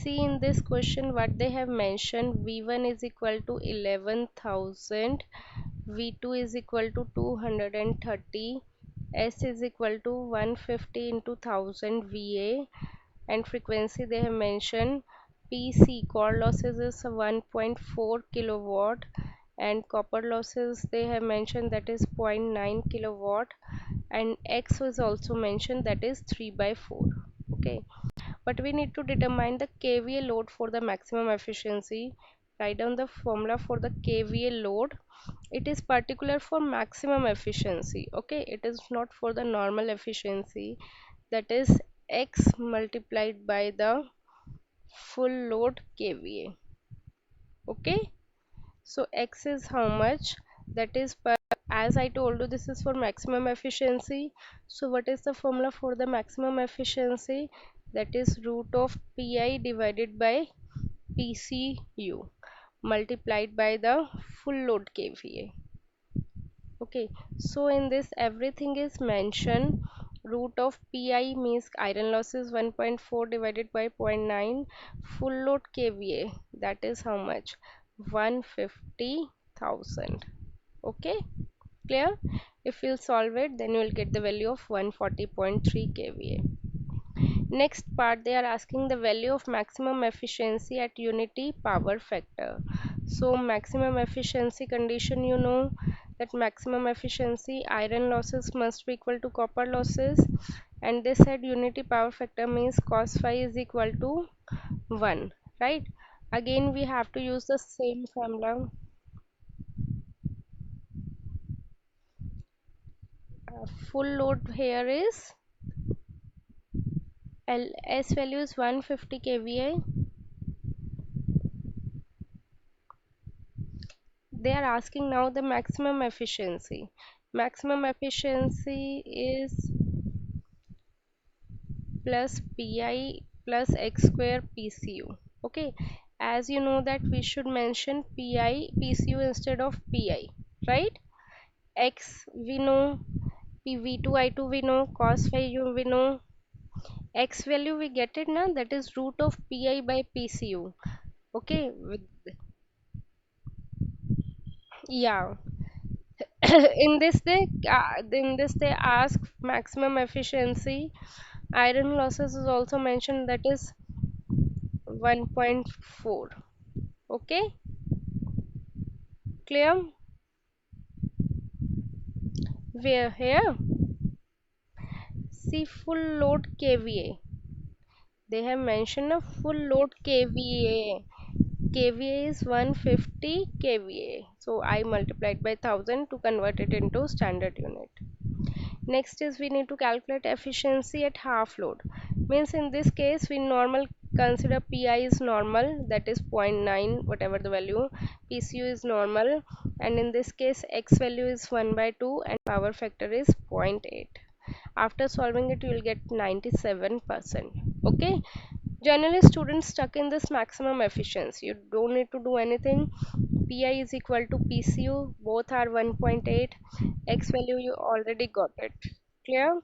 See in this question what they have mentioned, V1 is equal to 11,000, V2 is equal to 230, S is equal to 150 into 1000 VA, and frequency they have mentioned PC core losses is 1.4 kilowatt, and copper losses they have mentioned that is 0.9 kilowatt, and X was also mentioned that is 3 by 4. Okay, but we need to determine the kVA load for the maximum efficiency. Write down the formula for the kVA load. It is particular for maximum efficiency. Okay, it is not for the normal efficiency. That is X multiplied by the full load kVA. Okay, so X is how much? That is per, as I told you, this is for maximum efficiency. So what is the formula for the maximum efficiency? That is root of Pi divided by PCU multiplied by the full load kVA. Okay, so in this everything is mentioned. Root of Pi means iron loss is 1.4 divided by 0.9. Full load kVA, that is how much? 150,000. Okay, clear? If you'll solve it, then you will get the value of 140.3 kVA. Next part, they are asking the value of maximum efficiency at unity power factor. So maximum efficiency condition, you know that maximum efficiency iron losses must be equal to copper losses, and they said unity power factor means cos phi is equal to 1, right? Again we have to use the same formula. Full load here is S value is 150 kVA. They are asking now the maximum efficiency. Maximum efficiency is plus Pi plus X square PCU. Okay, as you know that we should mention Pi PCU instead of Pi, right? X we know, PV2 I2 we know, cos phi we know, X value we get it now, that is root of Pi by PCU. Okay, yeah. In this they ask maximum efficiency. Iron losses is also mentioned, that is 1.4. Okay, clear? Where here? See full load kVA. They have mentioned a full load kVA. kVA is 150 kVA. So I multiplied by 1000 to convert it into standard unit. Next is we need to calculate efficiency at half load. Means in this case we normal consider Pi is normal, that is 0.9 whatever the value, PCU is normal, and in this case X value is 1 by 2 and power factor is 0.8. After solving it you will get 97%. Okay, generally students stuck in this maximum efficiency, you don't need to do anything. Pi is equal to PCU, both are 1.8. X value you already got it. Clear?